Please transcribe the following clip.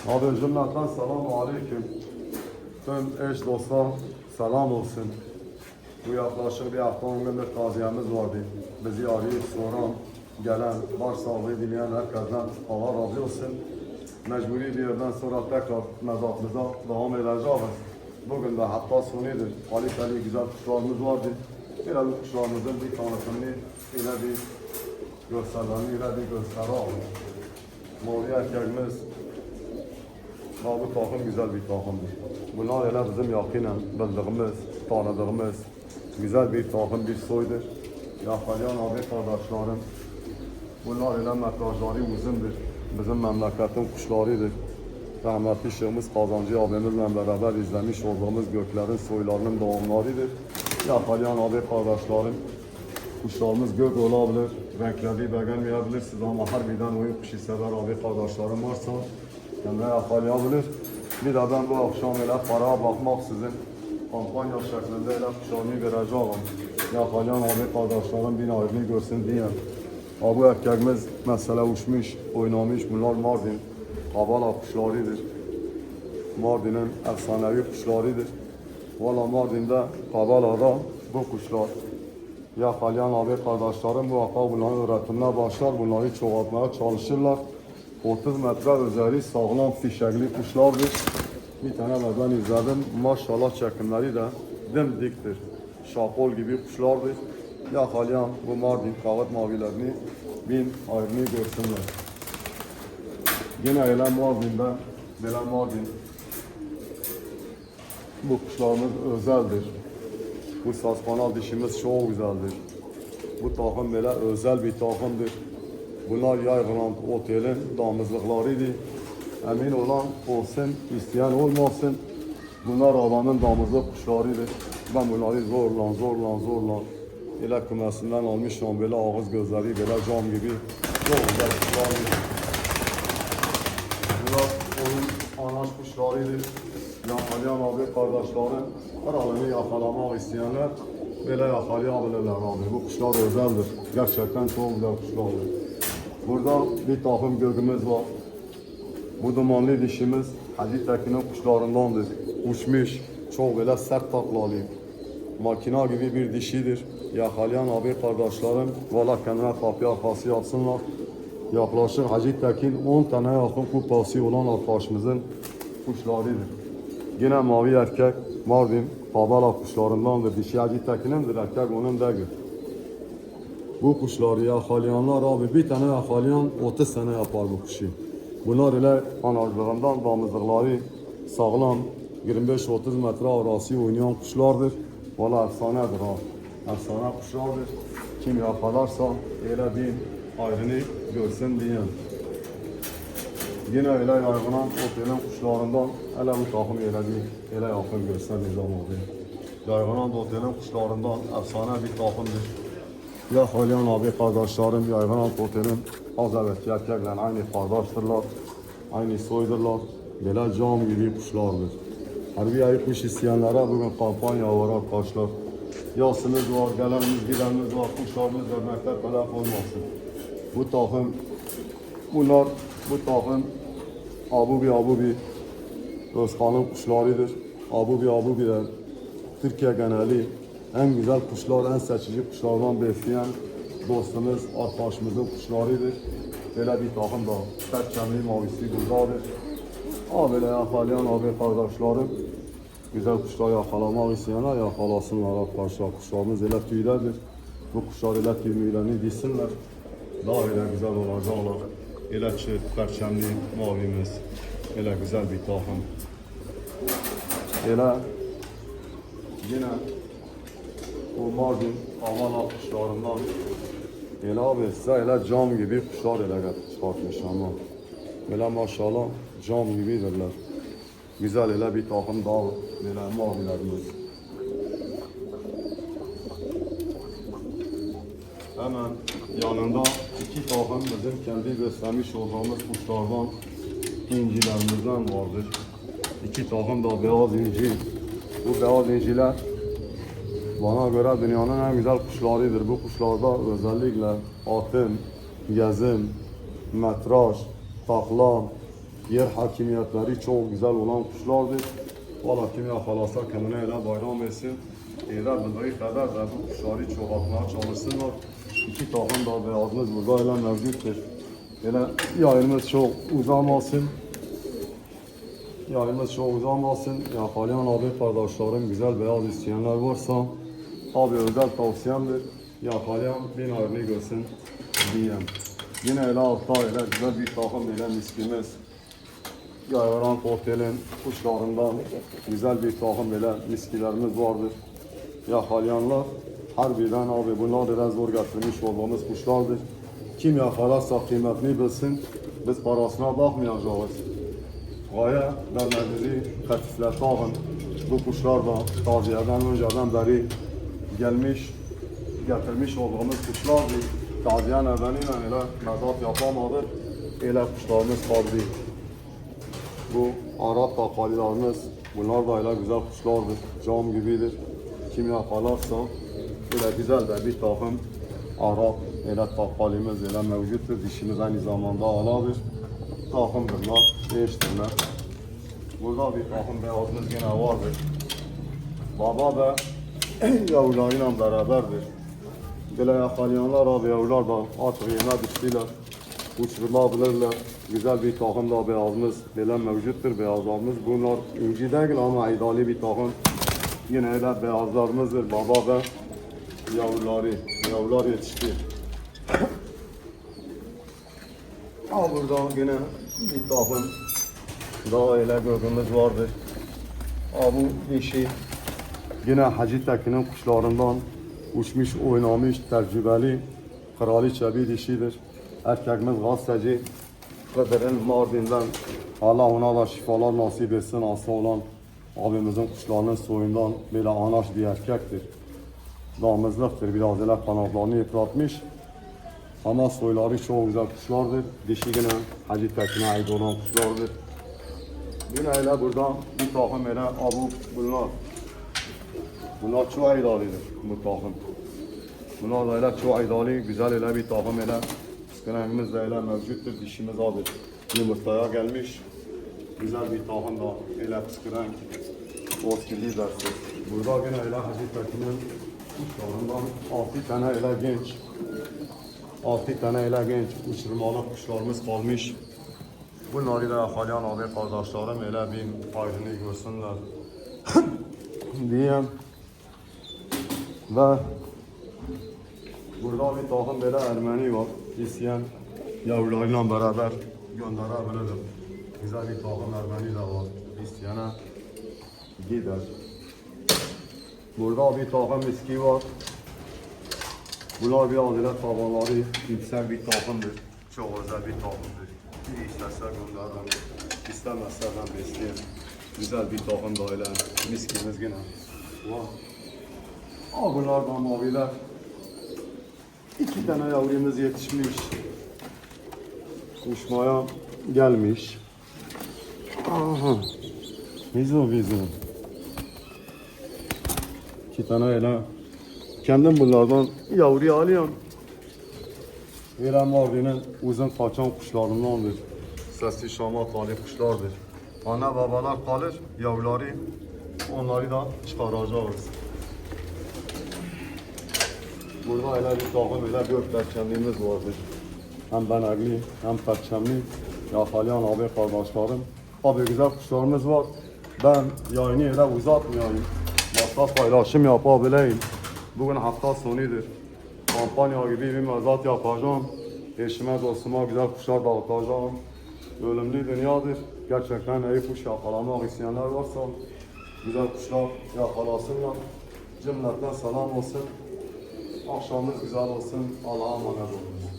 Abi cümleten selamu aleyküm. Tüm eş dostlar selam olsun. Bu yaklaşık bir hafta 10 gündür taziyemiz vardı. Bizi arayıp soran, gelen, varsa abi dinleyen herkesten Allah razı olsun. Mecburi bir yerden sonra tekrar mezatımıza devam edeceğiz. Bugün de hatta sonidir. Kaliteli güzel kuşlarımız vardı. Biraz kuşlarımızın bir tanesini yine bir gösterlerini yine bir gösterelim. Mavi erkeğimiz. Bu takım güzel bir takımdır. Bunlar öyle bizim yakinen bildiğimiz, tanıdığımız güzel bir takım, bir soydur. Yakalayan abi kardeşlerim, bunlar öyle metrajları uzundur. Bizim memleketin kuşlarıdır. Rahmetli Şeyhimiz Kazancı abimizle beraber izlemiş olduğumuz göklerin soylarının doğumlarıdır. Yakalayan abi kardeşlerim, kuşlarımız gök olabilir, renkleri beğenmeyebilirsiniz ama harbiden oyun kuşu sever abi kardeşlerim varsa kendine yakalayabilir. Bir de ben bu akşam öyle paraya bakmaksızın kampanya şeklinde öyle kuşlarını vereceğim. Yakalayan abi kardeşlerim bir ayrını görsün diye. Bu erkeğimiz mesela uçmuş, oynamış, bunlar Mardin Kabala kuşlarıdır. Mardin'in efsanevi kuşlarıdır. Valla Mardin'de, Kabala'da bu kuşlar yakalayan abi kardeşlerim bu hafta bunların öğretimine başlar, bunları çoğaltmaya çalışırlar. 30 metre üzeri sağlam fişekli kuşlardır. Bir tane de ben izledim. Maşallah çekimleri de dimdiktir. Şapol gibi kuşlardır. Yakalayan bu Mardin kağıt mavilerini bin ayrını görsünler. Yine öyle Mardin'de, böyle Mardin bu kuşlarımız özeldir. Bu saspanal dişimiz çok güzeldir. Bu takım böyle özel bir takımdır. Bunlar Yaygıland Otel'in damızlıklarıydı. Emin olan olsun, isteyen olmasın. Bunlar adamın damızlık kuşlarıydı. Ben bunları zorla ile kümesinden almışım. Böyle ağız gözleri, böyle cam gibi. Çok güzel kuşlarıydı. Bunlar onun anaç kuşlarıydı. Yakalayan abi kardeşlerim, aralarını yakalamak isteyenler böyle yakalayabilirler abi. Bu kuşlar özeldir. Gerçekten çok güzel kuşlardır. Burada bir takım göğümüz var. Bu dumanlı dişimiz Hacı Tekin'in kuşlarındandır. Uçmuş, çok böyle sert taklalı. Makina gibi bir dişidir. Yakalayan abi kardeşlerim, valla kendine kapı arkası yapsınlar. Yaklaşık Hacı Tekin 10 tane yakın kupası olan arkadaşımızın kuşlarıdır. Yine mavi erkek Mardin Kabala kuşlarındandır. Dişi Hacı Tekin'indir, erkek onun değil. Bu kuşları yakalayanlar abi bir tane yakalayan 30 sene yapar bu kuşu. Bunlar ile anacılığından damızlıkları sağlam 25-30 metre arası oynayan kuşlardır. Valla efsanedir ha. Efsane kuşlardır. Kim yakalarsa öyle bir ayrını görsün diye. Yine öyle yaygınan otelin kuşlarından hele bu takım öyle yakın görsen nizam abi. Yaygınan otelin kuşlarından efsane bir takımdır. Yakalayan abi kardeşlerim Yaygınan otelin az evvelki erkekle aynı kardeştirler. Aynı soydurlar. Böyle cam gibi kuşlardır. Harbi ayı kuş isteyenlere bugün kampanya var arkadaşlar. Yasımız var, gelenimiz gidenimiz var, kuşlarımız vermekler telef olmasın. Bu takım, bu takım Abubi Özkan'ın kuşlarıdır. Abubi de Türkiye geneli en güzel kuşlar, en seçici kuşlardan besleyen dostumuz, arkadaşımızın kuşlarıdır. Böyle bir takım da perçemli mavisi buradadır. Böyle yakalayan abi kardeşlerim, güzel kuşlar yakalamak isteyenler yakalasınlar arkadaşlar. Kuşlarımız öyle tüylerdir. Bu kuşlar öyle tüylerini dişsinler. Daha öyle güzel olacaklar. Öyle çift perçemli mavimiz. Öyle güzel bir takım. Öyle yine bu Mardin Havana kuşlarından öyle abi size öyle cam gibi kuşlar öyle çıkartmış ama öyle maşallah cam gibidirler. Güzel öyle bir takım daha böyle mavilerimiz. Hemen yanında iki takım bizim kendi beslemiş olduğumuz kuşlardan incilerimizden vardır. İki takım da beyaz inci. Bu beyaz inciler bana göre dünyanın en güzel kuşlarıdır. Bu kuşlarda özellikle atım, gezim, metraj, takla, yer hakimiyetleri çok güzel olan kuşlardır. Valla kim yakalarsa kendine ele bayram etsin. Eğer bildiği kadar da bu kuşları çoğaltmaya çalışsınlar. İki takım da beyazımız burada ele mevcuttur. Ele yayımız çok uzamasın. Yayımız çok uzamasın. Yakalayan abi kardeşlerim güzel beyaz isteyenler varsa abi özel tavsiyemdir. Yakalayan bin ayrını görsün diyeyim. Yine ele altta ele güzel bir takım ile miskimiz. Yayvaran Kortel'in kuşlarından güzel bir takım ile miskilerimiz vardır. Yakalayanlar harbiden abi bunlar da zor getirmiş olduğumuz kuşlardır. Kim yakalarsa kıymetini bilsin. Biz parasına bakmayacağız. Gaye vermemizi hafifletelim. Bu kuşlar da taziyeden önceden beri gelmiş, getirmiş olduğumuz kuşlardır. Taziye nedeniyle öyle mezat yapamadık. Öyle kuşlarımız kaldı. Bu Arap kakalilerimiz, bunlar da öyle güzel kuşlardır. Cam gibidir. Kim yakalarsa öyle güzel de bir takım Arap öyle kakalimiz öyle mevcuttur. Dişimiz aynı zamanda aladır. Takımdırlar, eştirler. Burada bir takım beyazımız yine vardır. Baba ve yavrularıyla beraberdir. Böyle yakalayanlar abi yavrular da artık yerine düştüler. Uçurulabilirler. Güzel bir takım da beyazımız böyle mevcuttur. Beyazlarımız bunlar inci değil ama iddialı bir takım. Yine öyle beyazlarımızdır. Baba ve yavruları. Yavrular yetişti. Burada yine bir takım daha öyle gördüğümüz vardır. Bu dişi yine Hacı Tekin'in kuşlarından uçmuş, oynamış, tecrübeli kraliçe bir dişidir. Erkekimiz gazeteci Kıdır'ın Mardin'den Allah ona da şifalar nasip etsin. Aslı olan abimizin kuşlarının soyundan böyle anaç bir erkektir. Damızlıktır, biraz öyle kanatlarını yıpratmış. Ama soyları çok güzel kuşlardır. Dişi yine Hacı Tekin'e ait olan kuşlardır. Yine öyle burada bir takım öyle bunlar. Bunlar çok aydalıdır bu takım. Bunlar da öyle çok aydalı, güzel öyle bir takım öyle. Sıkınağımız da öyle mevcuttur. Dişimiz abi yumurtaya gelmiş. Güzel bir takım da öyle pıskıran oskilli dersi. Burada yine öyle Hacı Tekin'in kuşlarından 6 tane öyle genç. 6 tane öyle genç uçurmalı kuşlarımız kalmış. Bunları da yakalayan abi kardeşlerim öyle bir ayrını görsünler diyeyim. Ve burada bir takım böyle Ermeni var. İsteyen yavrularıyla beraber gönderebilirim. Güzel bir takım Ermeni de var. İsteyene gider. Burada bir takım miski var. Bunlar bir adet tabanları yüksek bir takımdır. Çok özel bir takımdır. Bir isterse gönderelim. İstemezse ben besleyeyim. Güzel bir takım da öyle. Miskimiz yine var. Bunlar da maviler. 2 tane yavrumuz yetişmiş. Uçmaya gelmiş. Aha. Vizo. 2 tane öyle. Kendim bunlardan yavruyu alıyorum. İran Mardin'in uzun kaçan kuşlarındandır. Sesli şamat hali kuşlardır. Ana babalar kalır, yavruları onları da çıkaracağız. Burada öyle bir takım öyle 4 perçemliğimiz vardır. Hem benekli hem perçemli. Yakalayan abi kardeşlerim. Abi güzel kuşlarımız var. Ben yayını öyle uzatmayayım. Masraf paylaşım yapabileyim. Bugün hafta sonudur. Kampanya gibi bir mezat yapacağım. Eşime dostuma güzel kuşlar dağıtacağım. Ölümlü dünyadır. Gerçekten iyi kuş yakalamak isteyenler varsa güzel kuşlar yakalasınlar. Cümleten selam olsun. Akşamınız güzel olsun. Allah'a emanet olun.